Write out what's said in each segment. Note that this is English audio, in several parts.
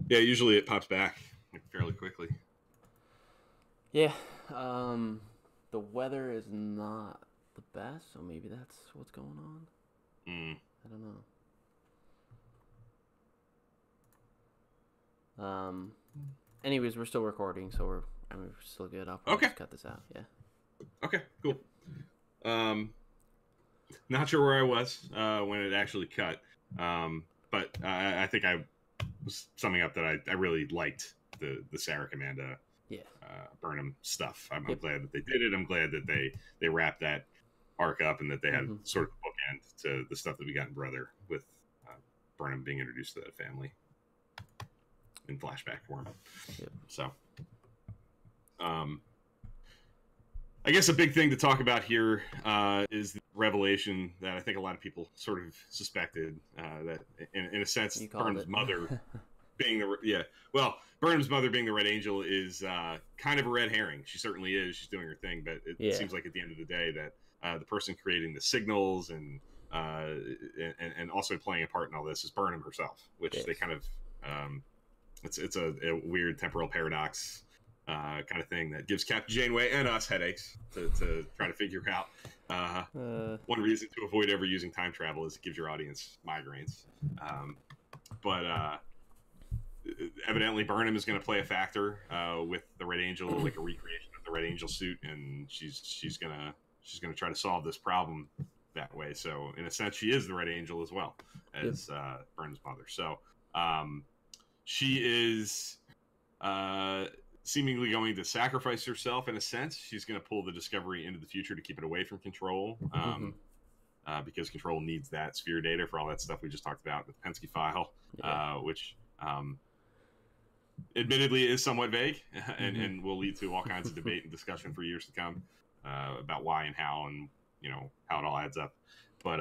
Yeah, usually it pops back like fairly quickly. Yeah. Um, the weather is not the best, so maybe that's what's going on. Mm. I don't know. Anyways, we're still recording, so we're still good. I'll probably Okay. just cut this out. Yeah. Okay. Yep. Cool. Um, Not sure where I was when it actually cut, but I think I was summing up that I really liked the Sarah Amanda Yeah. Burnham stuff. I'm Yep. glad that they did it. I'm glad that they wrapped that arc up and that they had Mm-hmm. sort of a bookend to the stuff that we got in Brother with uh, Burnham being introduced to that family in flashback form. Yep. So, um, I guess a big thing to talk about here is the revelation that I think a lot of people sort of suspected that, in a sense, You called Burnham's it. mother being Burnham's mother being the Red Angel is kind of a red herring. She certainly is. She's doing her thing, but it Yeah. seems like at the end of the day that the person creating the signals uh, and also playing a part in all this is Burnham herself, which Yes. they kind of it's a weird temporal paradox kind of thing that gives Captain Janeway and us headaches to try to figure out. One reason to avoid ever using time travel is it gives your audience migraines. But evidently, Burnham is going to play a factor with the Red Angel, like a recreation of the Red Angel suit, and she's gonna try to solve this problem that way. So, in a sense, she is the Red Angel as well Yep. as Burnham's mother. So, she is seemingly going to sacrifice herself in a sense. She's going to pull the Discovery into the future to keep it away from Control, Mm-hmm. because Control needs that sphere data for all that stuff we just talked about with the Penske file, Yeah. which admittedly is somewhat vague Mm-hmm. and will lead to all kinds of debate and discussion for years to come about why and how and how it all adds up. But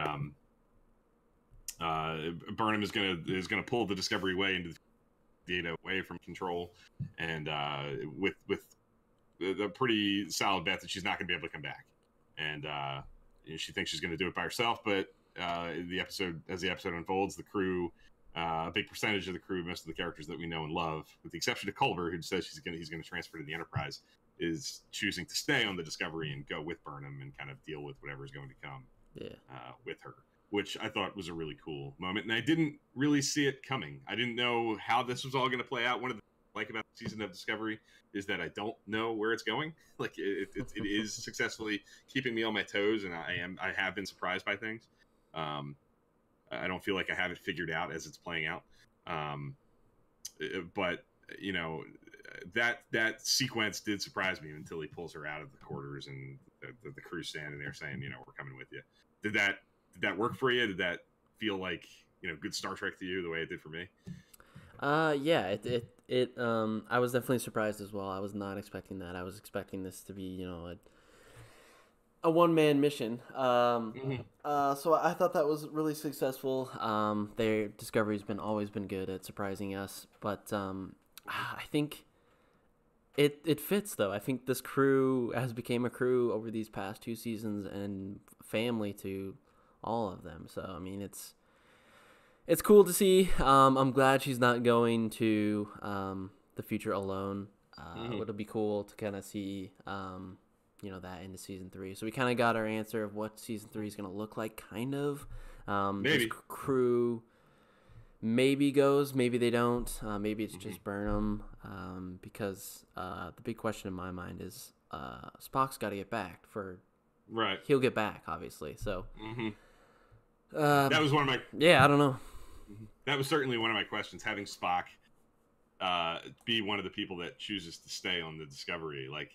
Burnham is gonna pull the Discovery way into the data away from Control, and with a pretty solid bet that she's not going to be able to come back, and she thinks she's going to do it by herself. But as the episode unfolds, the crew, a big percentage of the crew, most of the characters that we know and love, with the exception of Culber, who says he's going to transfer to the Enterprise, is choosing to stay on the Discovery and go with Burnham and kind of deal with whatever is going to come Yeah. with her, which I thought was a really cool moment. And I didn't really see it coming. I didn't know how this was all going to play out. One of the like about the season of Discovery is that I don't know where it's going. Like it is successfully keeping me on my toes, and I have been surprised by things. I don't feel like I have it figured out as it's playing out. But you know that sequence did surprise me until he pulls her out of the quarters and the crew's standing there saying, we're coming with you. Did that work for you? Did that feel like good Star Trek to you the way it did for me? Yeah. I was definitely surprised as well. I was not expecting that. I was expecting this to be, a one man mission. Mm-hmm. So I thought that was really successful. Their Discovery's been always been good at surprising us, but I think it fits though. I think this crew has become a crew over these past 2 seasons and family to all of them. So I mean, it's cool to see. I'm glad she's not going to the future alone. Mm-hmm. It'll be cool to kind of see, that into season 3. So we kind of got our answer of what season 3 is going to look like, kind of. This Maybe. crew maybe goes, maybe they don't. Maybe it's Mm-hmm. just Burnham. Because the big question in my mind is Spock's got to get back. Right. He'll get back, obviously. So, Mm-hmm. um, That was one of my. yeah, I don't know. That was certainly one of my questions. Having Spock be one of the people that chooses to stay on the Discovery, like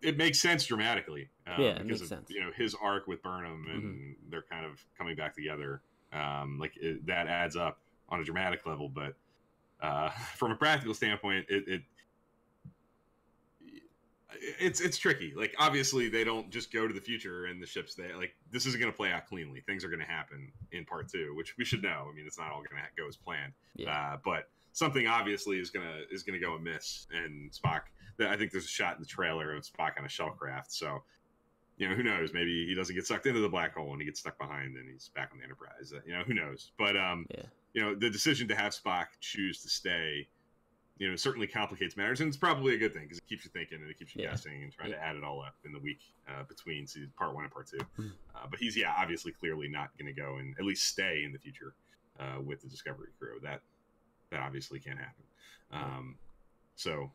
it makes sense dramatically Yeah, it because makes of sense. his arc with Burnham Mm-hmm. and they're kind of coming back together. That adds up on a dramatic level, but from a practical standpoint, it's tricky. Like obviously they don't just go to the future and the ships there. Like this isn't going to play out cleanly. Things are going to happen in part 2, which we should know. I mean, it's not all going to go as planned. Yeah. But something obviously is gonna go amiss. And Spock, I think there's a shot in the trailer of Spock on a shuttlecraft. So who knows? Maybe he doesn't get sucked into the black hole and he gets stuck behind and he's back on the Enterprise. Who knows? But Yeah. the decision to have Spock choose to stay, certainly complicates matters, and it's probably a good thing because it keeps you thinking and it keeps you guessing and trying to add it all up in the week between part 1 and part 2. But he's obviously clearly not going to go and at least stay in the future with the Discovery crew. That obviously can't happen. So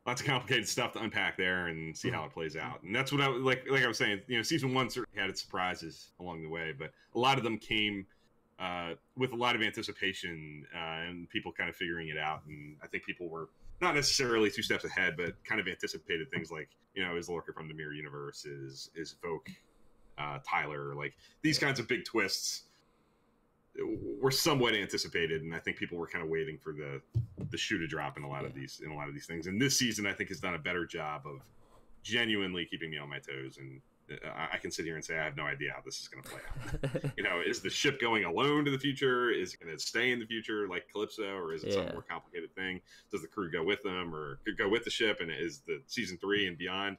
lots of complicated stuff to unpack there and see how it plays out. And that's what I like I was saying, season 1 certainly had its surprises along the way, but a lot of them came with a lot of anticipation and people kind of figuring it out. And I think people were not necessarily 2 steps ahead, but kind of anticipated things like, is Lorca from the Mirror Universe, is Voke Tyler, like these kinds of big twists were somewhat anticipated, and I think people were kind of waiting for the shoe to drop in a lot of these things. And this season, I think, has done a better job of genuinely keeping me on my toes. And I can sit here and say I have no idea how this is going to play out. Is the ship going alone to the future? Is it going to stay in the future like Calypso, or is it some more complicated thing? Does the crew go with them, or go with the ship? And is the season 3 and beyond,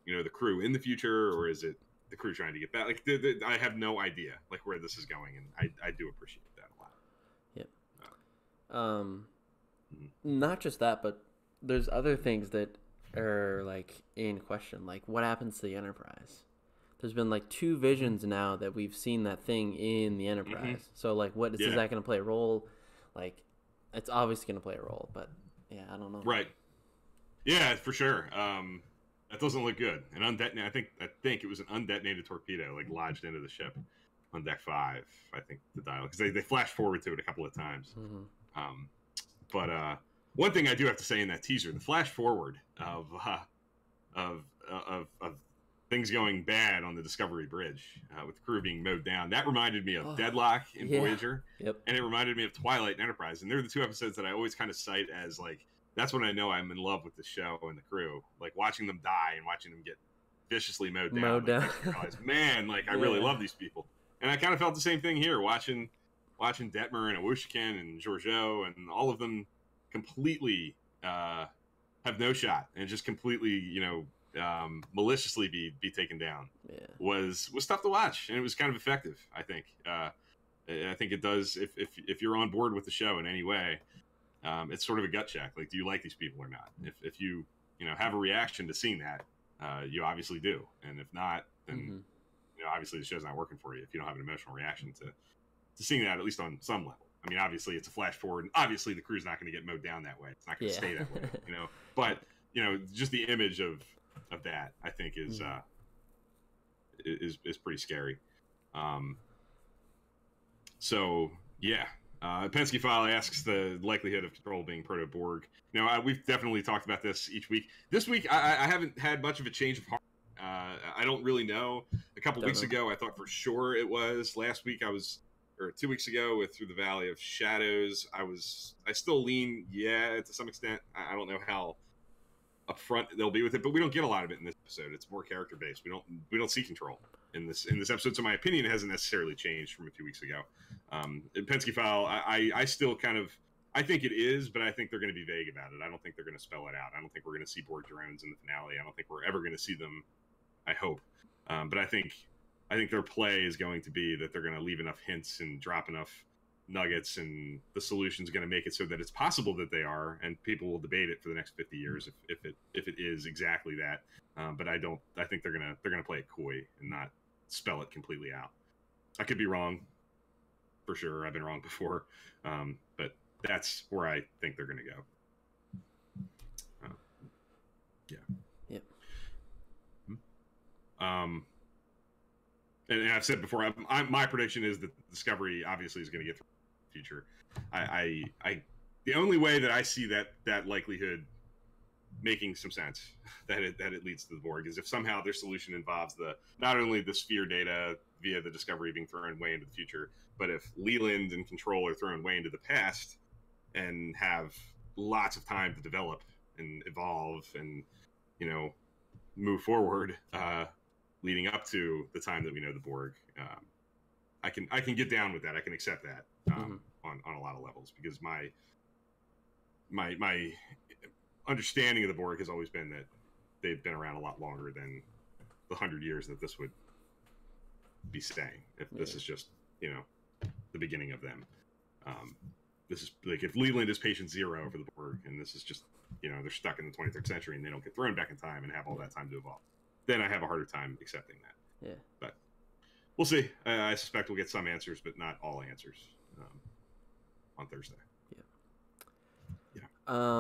the crew in the future, or is it the crew trying to get back? Like I have no idea like where this is going, and I do appreciate that a lot. Not just that, but there's other things that are like in question, like what happens to the Enterprise. There's been like 2 visions now that we've seen that thing in the Enterprise. So like is that going to play a role? Like it's obviously going to play a role, but I don't know. Right. Yeah, for sure. That doesn't look good. I think it was an undetonated torpedo, like lodged into the ship on deck 5. I think the dial, because they flashed forward to it a couple of times. But one thing I do have to say in that teaser, the flash forward of things going bad on the Discovery Bridge with the crew being mowed down, that reminded me of Deadlock in Voyager, and it reminded me of Twilight and Enterprise. And they're the 2 episodes that I always kind of cite as like, that's when I know I'm in love with the show and the crew. Like watching them die and watching them get viciously mowed down. Like, realize, man, like I really love these people. And I kind of felt the same thing here, watching Detmer and Awushkin and Georgiou and all of them completely have no shot and just completely, maliciously be taken down. Was tough to watch, and it was kind of effective. I think. I think it does. If you're on board with the show in any way, it's sort of a gut check. Like, do you like these people or not? If you have a reaction to seeing that, you obviously do, and if not, then obviously the show's not working for you. If you don't have an emotional reaction to seeing that, at least on some level. I mean, obviously it's a flash forward, and obviously the crew's not going to get mowed down that way. It's not going to stay that way, But just the image of that, I think, is pretty scary. So yeah. Penske File asks the likelihood of Control being Proto-Borg. We've definitely talked about this each week. This week, I haven't had much of a change of heart. I don't really know. A couple weeks ago, I thought for sure it was. Last week, or 2 weeks ago with Through the Valley of Shadows, I still lean, to some extent. I don't know how upfront they'll be with it, but we don't get a lot of it in this episode. It's more character based. We don't see Control in this episode, so my opinion hasn't necessarily changed from a few weeks ago. In Penske File, I still kind of, I think it is, but I think they're going to be vague about it. I don't think they're going to spell it out. I don't think we're going to see Borg drones in the finale. I don't think we're ever going to see them. I hope, but I think their play is going to be that they're going to leave enough hints and drop enough nuggets, and the solution's going to make it so that it's possible that they are, and people will debate it for the next 50 years if it is exactly that. But I think they're gonna play it coy and not spell it completely out. I could be wrong, for sure. I've been wrong before, but that's where I think they're gonna go. And I've said before, my prediction is that Discovery obviously is going to get through the future. The only way that I see that likelihood making some sense that it leads to the Borg is if somehow their solution involves not only the sphere data via the Discovery being thrown way into the future, but if Leland and Control are thrown way into the past and have lots of time to develop and evolve and move forward. Leading up to the time that we know the Borg, I can get down with that. I can accept that on a lot of levels, because my understanding of the Borg has always been that they've been around a lot longer than the 100 years that this would be staying. If this is just the beginning of them, um, this is like if Leland is patient zero for the Borg, and this is just they're stuck in the 23rd century and they don't get thrown back in time and have all that time to evolve, then I have a harder time accepting that. Yeah. But we'll see. I suspect we'll get some answers, but not all answers on Thursday. Yeah.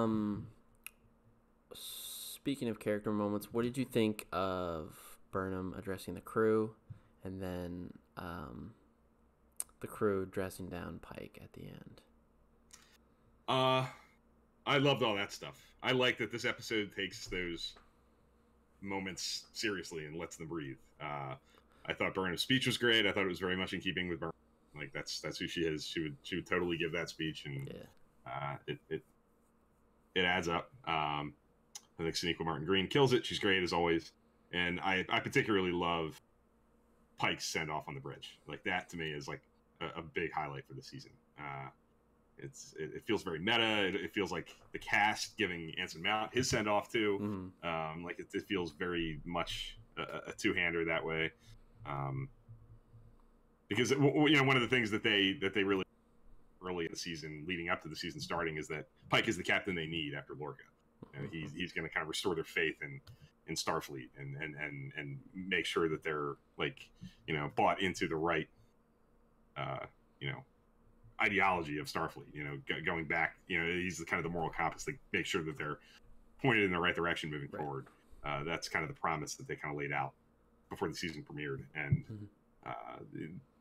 Speaking of character moments, what did you think of Burnham addressing the crew, and then the crew dressing down Pike at the end? I loved all that stuff. I like that this episode takes those moments seriously and lets them breathe. I thought Burnham's speech was great. I thought it was very much in keeping with Burnham. Like that's who she is. She would totally give that speech, and it adds up. I think Sonequa Martin Green kills it. She's great as always, and I particularly love Pike's send off on the bridge. Like that to me is like a big highlight for the season. It feels very meta. It feels like the cast giving Anson Mount his send off too. Mm-hmm. Like it feels very much a two-hander that way. Because one of the things that they really early in the season, leading up to the season starting, is that Pike is the captain they need after Lorca. He's going to kind of restore their faith in Starfleet and make sure that they're like bought into the right ideology of Starfleet. Going back, he's the kind of the moral compass to make sure that they're pointed in the right direction moving forward. That's kind of the promise that they kind of laid out before the season premiered, and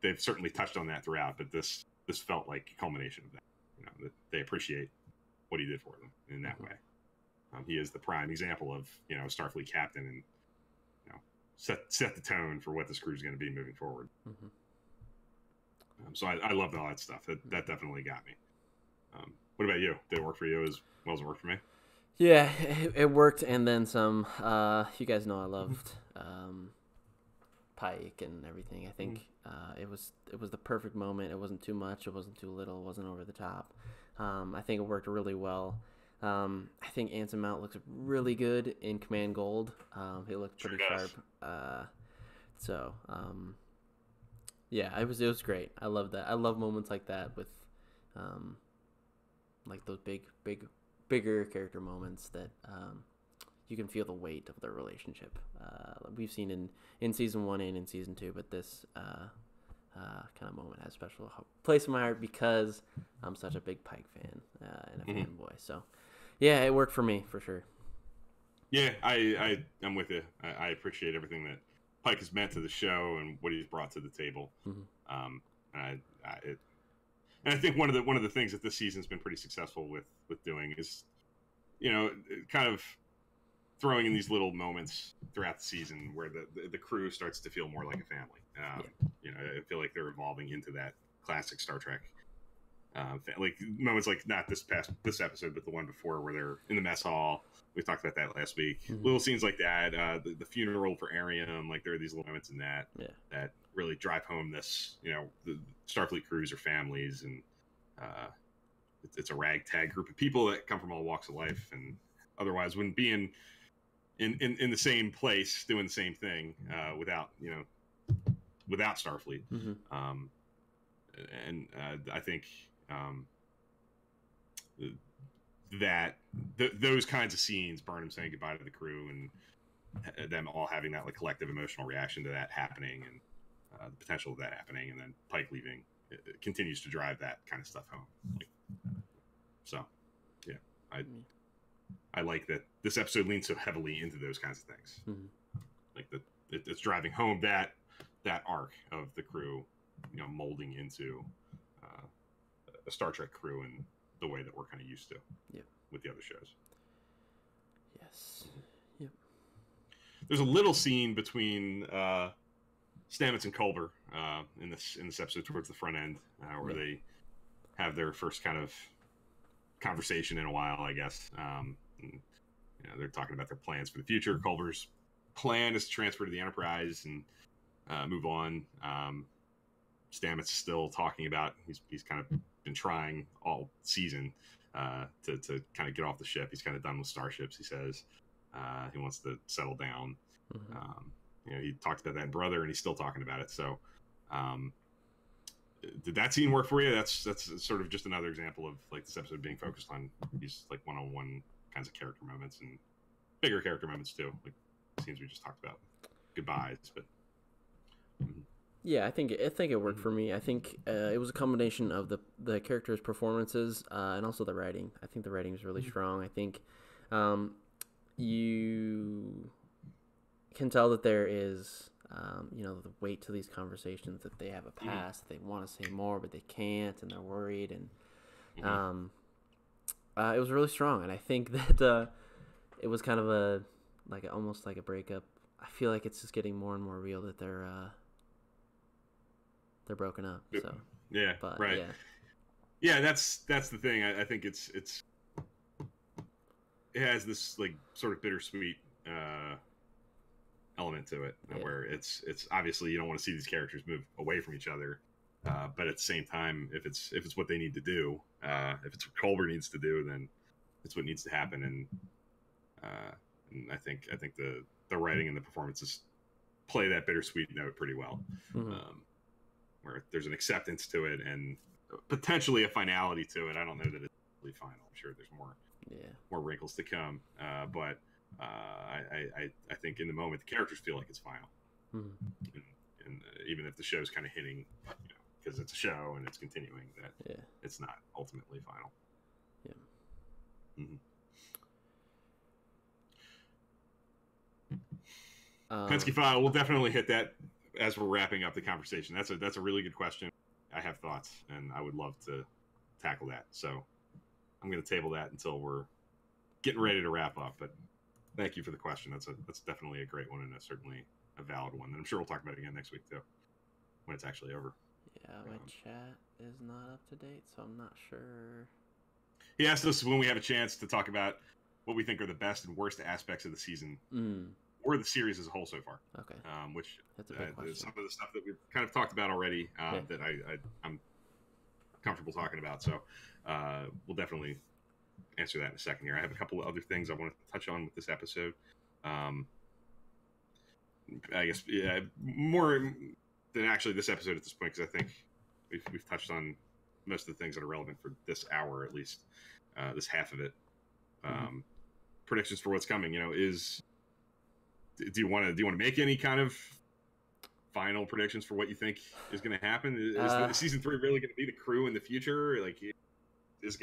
they've certainly touched on that throughout. But this felt like a culmination of that. That they appreciate what he did for them in that way. He is the prime example of Starfleet captain, and set the tone for what this crew is going to be moving forward. So I loved all that stuff. That definitely got me. What about you? Did it work for you as well as it worked for me? Yeah, it worked, and then some. You guys know I loved Pike and everything. I think it was the perfect moment. It wasn't too much. It wasn't too little. It wasn't over the top. I think it worked really well. I think Anson Mount looks really good in Command Gold. He looked pretty sharp. Yeah, it was great. I love that. I love moments like that with, like those bigger character moments that you can feel the weight of their relationship. We've seen in season 1 and in season 2, but this kind of moment has a special place in my heart because I'm such a big Pike fan and a fanboy. So, yeah, it worked for me for sure. Yeah, I'm with you. I appreciate everything that Pike has meant to the show and what he's brought to the table. And I think one of the things that this season's been pretty successful with doing is, kind of throwing in these little moments throughout the season where the crew starts to feel more like a family. I feel like they're evolving into that classic Star Trek. Like moments like not this episode, but the one before where they're in the mess hall. We talked about that last week. Little scenes like that, the funeral for Arium, like there are these little moments in that that really drive home this, the Starfleet crews are families, and it's a ragtag group of people that come from all walks of life, and otherwise wouldn't be in the same place doing the same thing without Starfleet. I think that those kinds of scenes, Burnham saying goodbye to the crew and them all having that like collective emotional reaction to that happening, and the potential of that happening, and then Pike leaving, it continues to drive that kind of stuff home. I like that this episode leans so heavily into those kinds of things. Like it's driving home that arc of the crew, molding into a Star Trek crew in the way that we're kind of used to with the other shows. Yes. Yep. There's a little scene between Stamets and Culber in this episode towards the front end where they have their first kind of conversation in a while, I guess. They're talking about their plans for the future. Culber's plan is to transfer to the Enterprise and move on. Stamets is still talking about he's kind of been trying all season to kind of get off the ship. He's kind of done with starships, he says. He wants to settle down. He talked about that in Brother, and he's still talking about it. So did that scene work for you? That's sort of just another example of like this episode being focused on these like one-on-one kinds of character moments and bigger character moments too, like scenes we just talked about, goodbyes. But yeah, I think it worked for me. I think it was a combination of the characters' performances and also the writing. I think the writing was really strong. I think you can tell that there is the weight to these conversations, that they have a past, that they want to say more but they can't, and they're worried, and it was really strong. And I think that it was kind of almost like a breakup. I feel like it's just getting more and more real that they're broken up. So right. Yeah, that's the thing. I think it has this like sort of bittersweet element to it, where it's obviously you don't want to see these characters move away from each other, but at the same time, if it's what they need to do, if it's what Culber needs to do, then it's what needs to happen. And I think the writing and the performances play that bittersweet note pretty well, where there's an acceptance to it and potentially a finality to it. I don't know that it's really final. I'm sure there's more wrinkles to come, but I think in the moment the characters feel like it's final, and even if the show's kind of hinting, because it's a show and it's continuing, that it's not ultimately final. Penske File, we'll definitely hit that as we're wrapping up the conversation. That's a really good question. I have thoughts, and I would love to tackle that. So I'm going to table that until we're getting ready to wrap up. But thank you for the question. That's definitely a great one, and that's certainly a valid one. And I'm sure we'll talk about it again next week too, when it's actually over. Yeah, my chat is not up to date, so I'm not sure. He asked us when we have a chance to talk about what we think are the best and worst aspects of the season. Or the series as a whole so far. Okay. Which that's a big question. Some of the stuff that we've kind of talked about already that I'm comfortable talking about. So we'll definitely answer that in a second here. I have a couple of other things I want to touch on with this episode. I guess more than actually this episode at this point, because I think we've touched on most of the things that are relevant for this hour, at least this half of it. Predictions for what's coming. Do you want to make any kind of final predictions for what you think is going to happen? Is season 3 really going to be the crew in the future? Like, is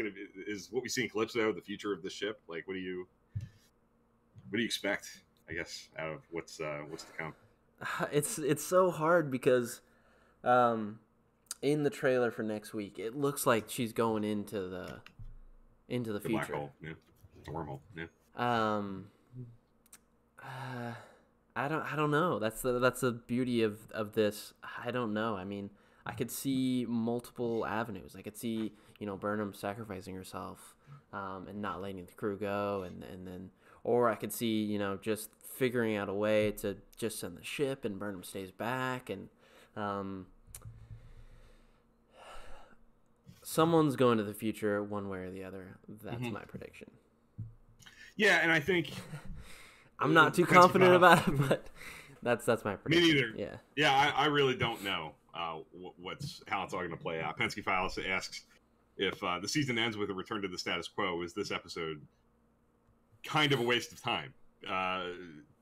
what we see in Calypso the future of the ship? Like, what do you expect? I guess out of what's to come. It's so hard because, in the trailer for next week, it looks like she's going into the future. Black hole, the wormhole, I don't know. That's the beauty of this. I don't know. I mean, I could see multiple avenues. I could see Burnham sacrificing herself, and not letting the crew go, and then, or I could see just figuring out a way to just send the ship and Burnham stays back, and someone's going to the future one way or the other. That's my prediction. Yeah, and I think I'm not too confident about it, but that's my prediction. Me neither. Yeah. I really don't know how it's all going to play out. Penske Files asks if the season ends with a return to the status quo. Is this episode kind of a waste of time?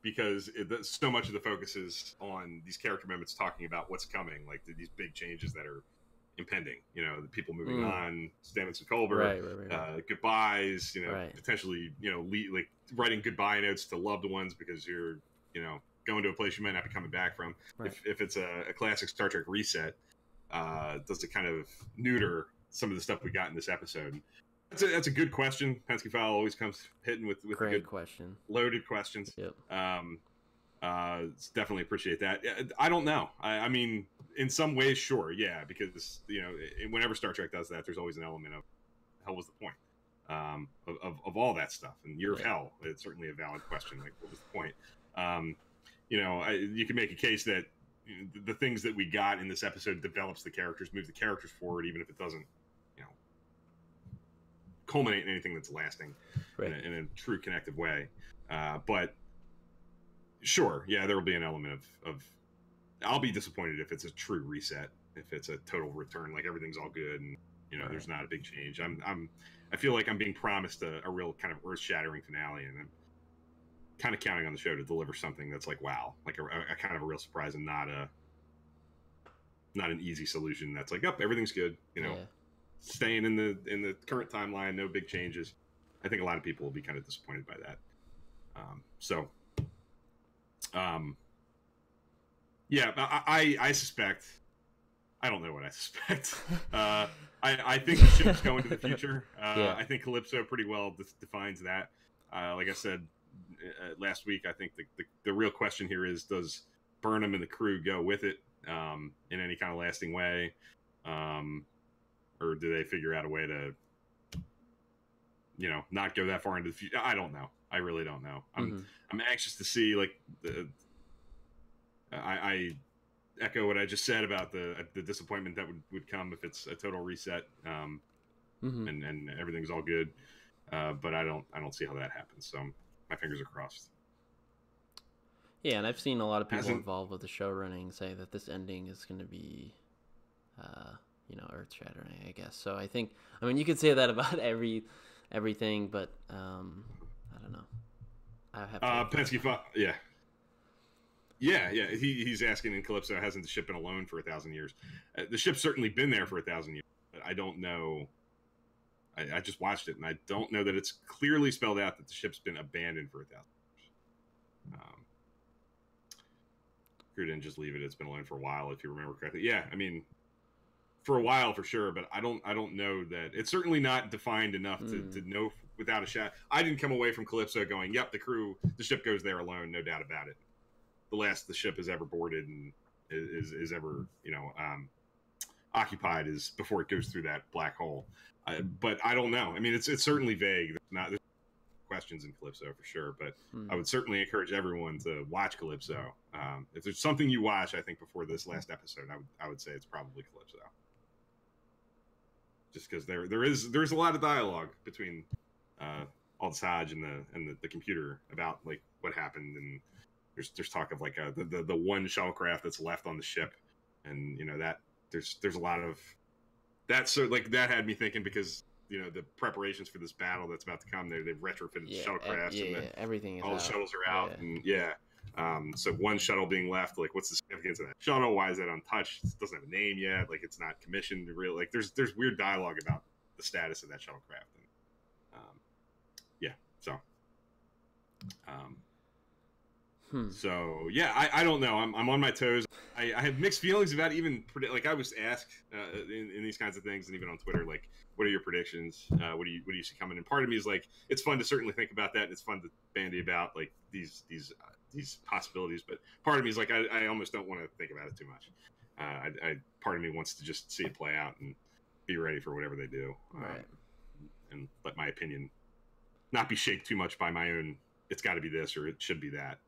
Because so much of the focus is on these character moments talking about what's coming, like these big changes that are impending. The people moving on, Stamets and Culber, right. Goodbyes. Potentially, like writing goodbye notes to loved ones because you're, going to a place you might not be coming back from. Right. If it's a classic Star Trek reset, does it kind of neuter some of the stuff we got in this episode? That's a good question. Penske File always comes hitting with great good question, loaded questions. Yep. Definitely appreciate that. I don't know. I mean, in some ways, sure, yeah, because whenever Star Trek does that, there's always an element of hell was the point of all that stuff. And Year of Hell, it's certainly a valid question. Like, what was the point? You can make a case that the things that we got in this episode develops the characters, moves the characters forward, even if it doesn't, culminate in anything that's lasting in a true connective way. But sure, yeah, there will be an element of I'll be disappointed if it's a true reset, if it's a total return, like everything's all good and there's not a big change. I feel like I'm being promised a real kind of earth-shattering finale, and I'm kind of counting on the show to deliver something that's like wow, like a kind of a real surprise, and not an easy solution that's like, everything's good, staying in the current timeline, no big changes. I think a lot of people will be kind of disappointed by that. Yeah, I suspect. I don't know what I suspect. I think the ship's going to the future. I think Calypso pretty well defines that. Like I said last week, I think the real question here is, does Burnham and the crew go with it in any kind of lasting way, or do they figure out a way to not go that far into the future? I don't know. I really don't know. I'm anxious to see, like, I echo what I just said about the disappointment that would come if it's a total reset, and everything's all good. But I don't see how that happens. So my fingers are crossed. Yeah, and I've seen a lot of people involved with the show running say that this ending is going to be, earth-shattering, I guess. So I mean, you could say that about everything, but I don't know. I have to Penske, yeah. He's asking, in Calypso, hasn't the ship been alone for 1,000 years? The ship's certainly been there for 1,000 years, but I don't know. I just watched it, and I don't know that it's clearly spelled out that the ship's been abandoned for 1,000 years. Crew didn't just leave it; it's been alone for a while, if you remember correctly. Yeah, I mean, for a while for sure, but I don't know that it's certainly not defined enough to know without a shot. I didn't come away from Calypso going, "Yep, the ship goes there alone, no doubt about it." The last the ship is ever boarded and is ever occupied is before it goes through that black hole. But I don't know. I mean, it's certainly vague. There's questions in Calypso for sure, but I would certainly encourage everyone to watch Calypso. If there's something you watch, I think before this last episode, I would say it's probably Calypso. Just because there's a lot of dialogue between Aldous Hodge and the computer about like what happened, and there's talk of like the one shuttlecraft that's left on the ship, and that there's a lot of that. So like that had me thinking, because the preparations for this battle that's about to come, they've retrofitted shuttlecrafts, and everything is all out. the shuttles are out, and so one shuttle being left, like what's the significance of that shuttle? Why is that untouched? It doesn't have a name yet, like it's not commissioned to really, like there's weird dialogue about the status of that shuttlecraft, and so I don't know. I'm on my toes. I have mixed feelings about even like I was asked in these kinds of things, and even on Twitter, like, what are your predictions? What do you see coming? And part of me is like, it's fun to certainly think about that, and it's fun to bandy about like these possibilities. But part of me is like, I almost don't want to think about it too much. Part of me wants to just see it play out and be ready for whatever they do, right? And let my opinion not be shaped too much by my own. It's got to be this or it should be that.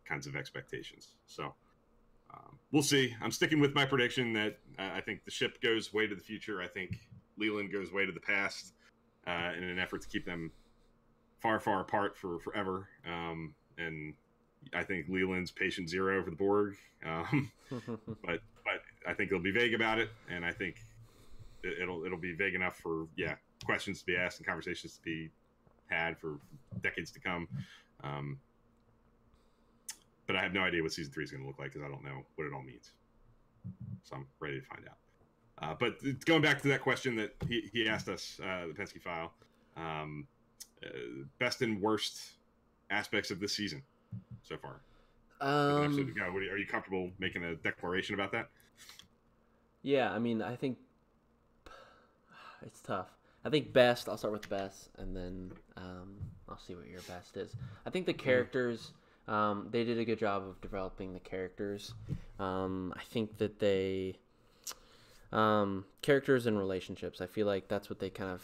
Kinds of expectations. So we'll see. I'm sticking with my prediction that I think the ship goes way to the future. I think Leland goes way to the past in an effort to keep them far, far apart for forever. And I think Leland's patient zero for the Borg. But I think they'll be vague about it, and I think it'll be vague enough for questions to be asked and conversations to be had for decades to come. But I have no idea what season 3 is going to look like, because I don't know what it all means. So I'm ready to find out. But going back to that question that he asked us, the Penske file, best and worst aspects of this season so far. With an episode to go. Are you comfortable making a declaration about that? Yeah, I mean, I think it's tough. I think best, I'll start with best, and then I'll see what your best is. I think the characters... they did a good job of developing the characters. I think that characters and relationships, I feel like that's what they kind of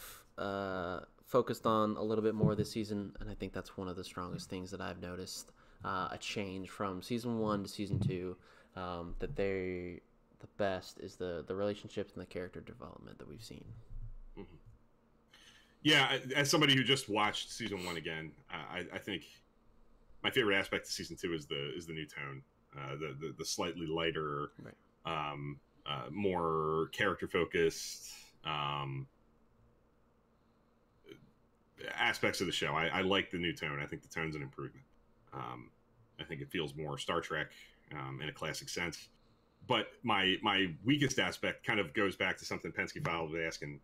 focused on a little bit more this season, and I think that's one of the strongest things that I've noticed, a change from season 1 to season 2, that the best is the relationships and the character development that we've seen. Mm-hmm. Yeah, as somebody who just watched season 1 again, I think my favorite aspect of season 2 is the new tone. the slightly lighter, Right. more character focused aspects of the show. I like the new tone. I think the tone's an improvement. I think it feels more Star Trek in a classic sense. But my weakest aspect kind of goes back to something Penske File was asking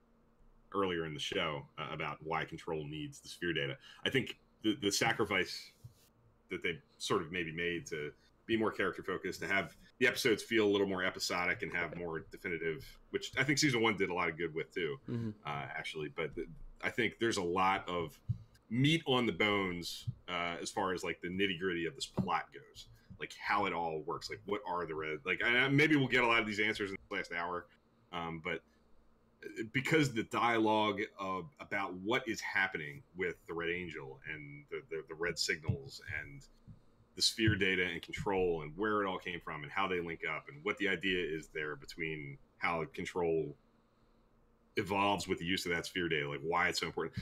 earlier in the show about why Control needs the sphere data. I think the sacrifice that they sort of maybe made to be more character focused, to have the episodes feel a little more episodic and have more definitive, which I think season 1 did a lot of good with too, actually. But I think there's a lot of meat on the bones as far as like the nitty gritty of this plot goes, like how it all works, like what are the red, like maybe we'll get a lot of these answers in the last hour, but because the dialogue about what is happening with the Red Angel and the red signals and the sphere data and Control and where it all came from and how they link up and what the idea is there between how Control evolves with the use of that sphere data, like why it's so important.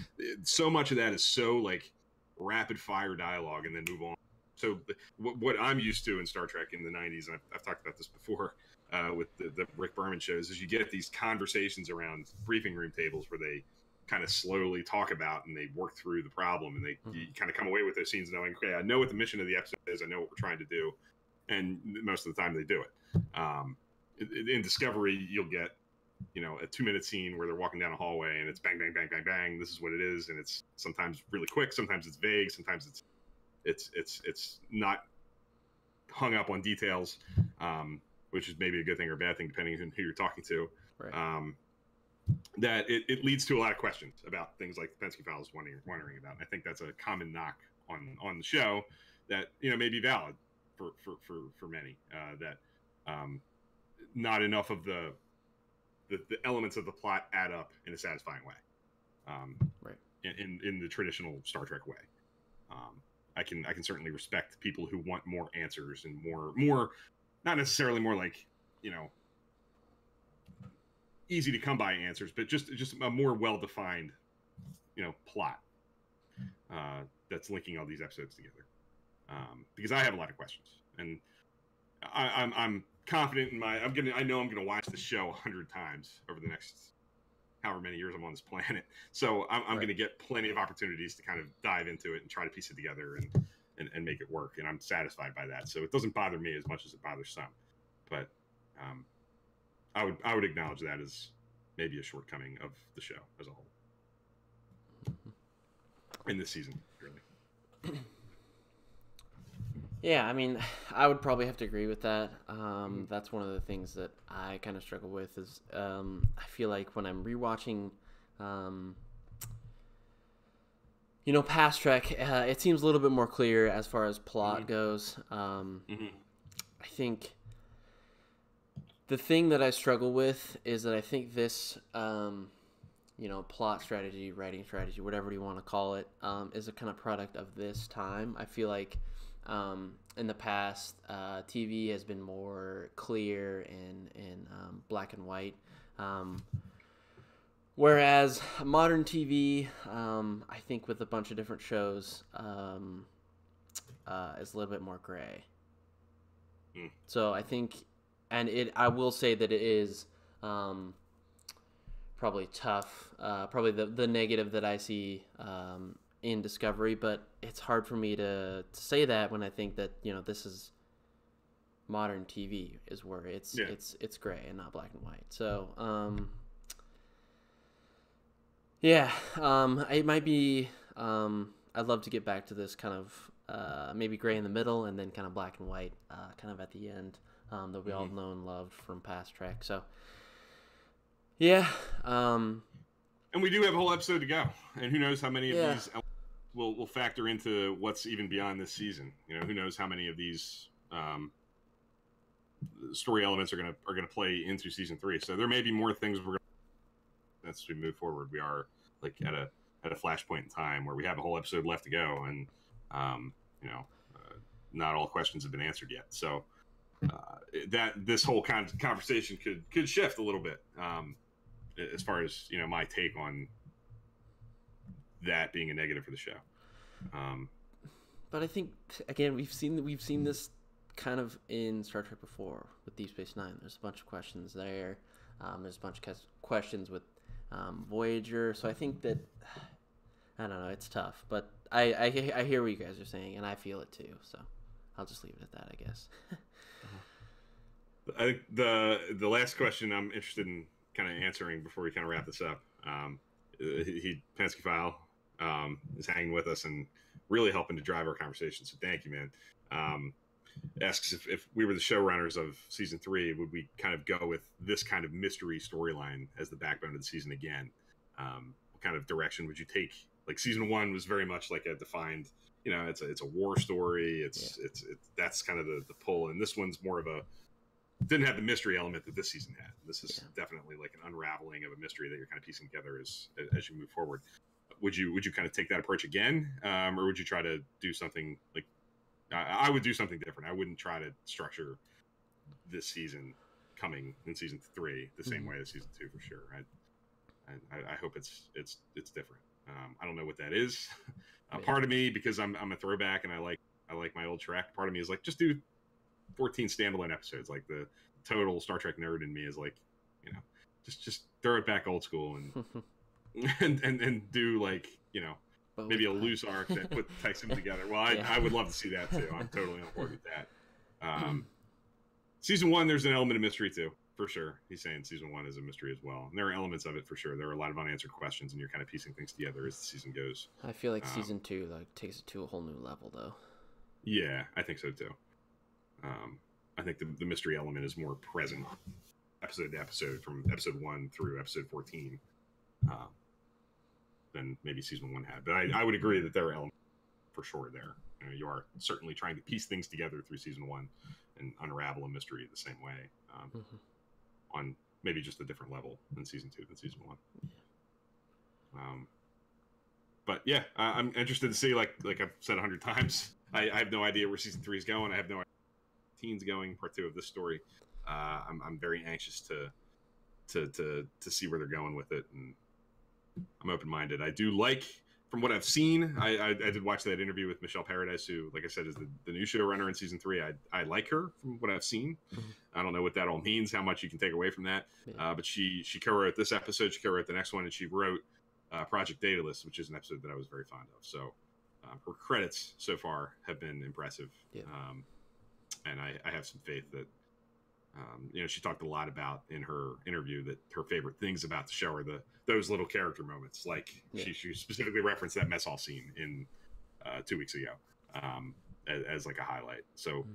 So much of that is so like rapid fire dialogue and then move on. So what I'm used to in Star Trek in the 90s, and I've talked about this before with the Rick Berman shows, is you get these conversations around briefing room tables where they kind of slowly talk about and they work through the problem, and you kind of come away with those scenes knowing, okay, I know what the mission of the episode is, I know what we're trying to do, and most of the time they do it. In Discovery, you'll get a 2-minute scene where they're walking down a hallway and it's bang, bang, bang, bang, bang. This is what it is, and it's sometimes really quick, sometimes it's vague, sometimes it's not hung up on details, which is maybe a good thing or a bad thing depending on who you're talking to. Right. That it leads to a lot of questions about things like the Penske Files wondering about. And I think that's a common knock on the show that may be valid for many. That not enough of the elements of the plot add up in a satisfying way. Right. In the traditional Star Trek way. I can certainly respect people who want more answers and more not necessarily more like easy to come by answers, but just a more well-defined plot that's linking all these episodes together, because I have a lot of questions, and I'm confident in I know I'm gonna watch the show 100 times over the next however many years I'm on this planet, so I'm going to get plenty of opportunities to kind of dive into it and try to piece it together and make it work, and I'm satisfied by that. So it doesn't bother me as much as it bothers some, but I would acknowledge that as maybe a shortcoming of the show as a whole in this season, really. Yeah, I mean, I would probably have to agree with that. That's one of the things that I kind of struggle with is I feel like when I'm rewatching, past Trek, it seems a little bit more clear as far as plot goes. I think the thing that I struggle with is that I think this, plot strategy, writing strategy, whatever you want to call it, is a kind of product of this time. I feel like in the past, TV has been more clear and black and white, whereas modern TV, I think with a bunch of different shows, is a little bit more gray. So I think, and I will say that it is probably tough, probably the negative that I see in Discovery, but it's hard for me to say that when I think that this is modern TV is where it's gray and not black and white. So it might be I'd love to get back to this kind of maybe gray in the middle and then kind of black and white kind of at the end that we all know and loved from past Trek. So and we do have a whole episode to go, and who knows how many of these will factor into what's even beyond this season. Who knows how many of these story elements are gonna play into season 3. So there may be more things as we move forward. We are like at a flashpoint in time where we have a whole episode left to go, and not all questions have been answered yet. So that this whole kind of conversation could shift a little bit as far as my take on that being a negative for the show. But I think again we've seen this kind of in Star Trek before with Deep Space Nine. There's a bunch of questions there. There's a bunch of questions with Voyager. So I think that, I don't know, it's tough. But I hear what you guys are saying, and I feel it too. So I'll just leave it at that, I guess. I think the last question I'm interested in kind of answering before we kind of wrap this up. Penske File is hanging with us and really helping to drive our conversation. So thank you, man. Asks if we were the showrunners of season 3, would we kind of go with this kind of mystery storyline as the backbone of the season again? What kind of direction would you take? Like season 1 was very much like a defined, it's a war story. It's that's kind of the pull, and this one's more of a, didn't have the mystery element that this season had. This is definitely like an unraveling of a mystery that you're kind of piecing together as you move forward. Would you kind of take that approach again, or would you try to do something like? I would do something different. I wouldn't try to structure this season coming in season 3 the same way as season 2 for sure. I hope it's different. I don't know what that is. Part of me, because I'm a throwback and I like my old Trek. Part of me is like, just do 14 standalone episodes. Like the total Star Trek nerd in me is like, just throw it back old school and do like, maybe a loose arc that ties them together. Well, I would love to see that too. I'm totally on board with that. Season 1, there's an element of mystery too, for sure. He's saying season 1 is a mystery as well. And there are elements of it for sure. There are a lot of unanswered questions, and you're kind of piecing things together as the season goes. I feel like season 2 takes it to a whole new level, though. Yeah, I think so too. I think the mystery element is more present episode to episode, from episode 1 through episode 14. Than maybe season 1 had. But I would agree that there are elements for sure there. You are certainly trying to piece things together through season 1 and unravel a mystery the same way, on maybe just a different level than season 2 than season 1. But yeah, I'm interested to see, like I've said 100 times, I have no idea where season 3 is going. I have no idea where Teen's going, part 2 of this story. I'm very anxious to see where they're going with it, and I'm open-minded. I do like, from what I've seen, I did watch that interview with Michelle Paradise, who, like I said, is the new showrunner in season 3. I like her from what I've seen. I don't know what that all means, how much you can take away from that. But she co-wrote this episode, she co-wrote the next one, and she wrote Project Daedalus, which is an episode that I was very fond of. So her credits so far have been impressive. And I have some faith that, she talked a lot about in her interview that her favorite things about the show are those little character moments. Like she specifically referenced that mess hall scene in 2 weeks ago as like a highlight. So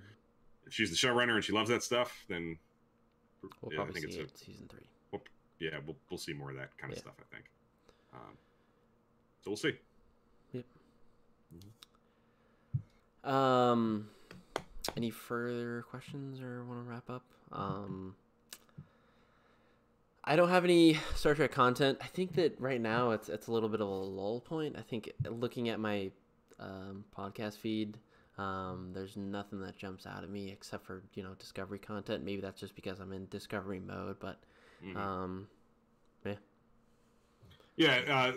if she's the showrunner and she loves that stuff, then we'll probably see it season 3. We'll see more of that kind of stuff, I think. So we'll see. Any further questions or want to wrap up? I don't have any Star Trek content. I think that right now it's a little bit of a lull point. I think looking at my podcast feed, there's nothing that jumps out at me except for Discovery content. Maybe that's just because I'm in Discovery mode, but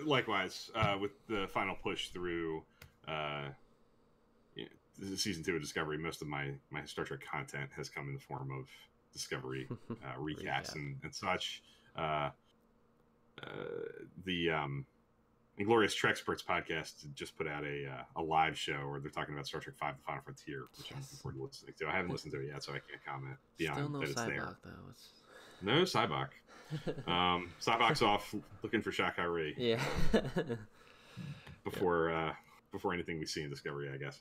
likewise with the final push through season 2 of Discovery, most of my Star Trek content has come in the form of Discovery recaps and such. The Inglorious Treksperts podcast just put out a live show where they're talking about Star Trek V: The Final Frontier, which I'm looking forward to listening to. I haven't listened to it yet, so I can't comment beyond Still no that it's Cybok, there. Though. No Cybok. Cybok's off looking for Shaka Ri. Yeah. Before anything we see in Discovery, I guess.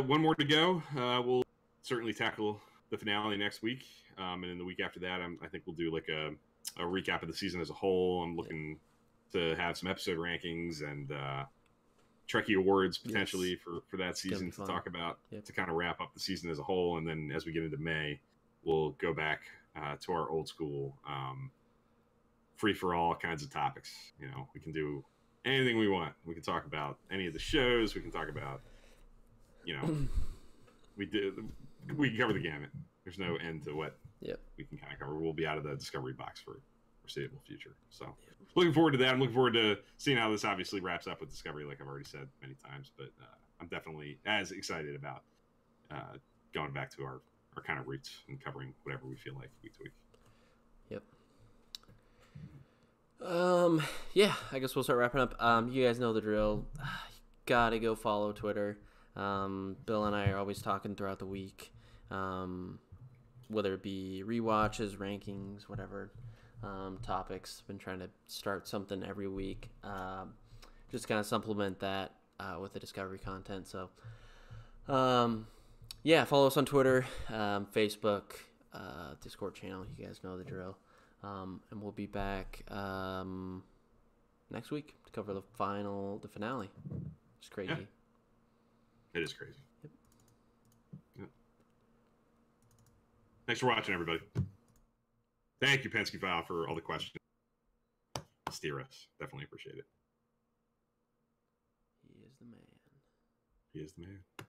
One more to go. We'll certainly tackle the finale next week, and then the week after that, I think we'll do like a recap of the season as a whole. I'm looking to have some episode rankings and Trekkie awards potentially for that season to talk about, to kind of wrap up the season as a whole. And then as we get into May, we'll go back to our old school free for all kinds of topics. We can do anything we want. We can talk about any of the shows. We can talk about, we can cover the gamut. There's no end to what we can kind of cover. We'll be out of the Discovery box for foreseeable future. So looking forward to that. I'm looking forward to seeing how this obviously wraps up with Discovery, like I've already said many times. But I'm definitely as excited about going back to our kind of roots and covering whatever we feel like week to week. Yep. Yeah, I guess we'll start wrapping up. You guys know the drill. Gotta go follow Twitter. Bill and I are always talking throughout the week, whether it be rewatches, rankings, whatever topics. Been trying to start something every week, just kind of supplement that with the Discovery content. So, yeah, follow us on Twitter, Facebook, Discord channel. You guys know the drill. And we'll be back next week to cover the finale. It's crazy. Yeah. It is crazy. Yep. Yep. Thanks for watching, everybody. Thank you, Penske File, for all the questions. Steer us. Definitely appreciate it. He is the man. He is the man.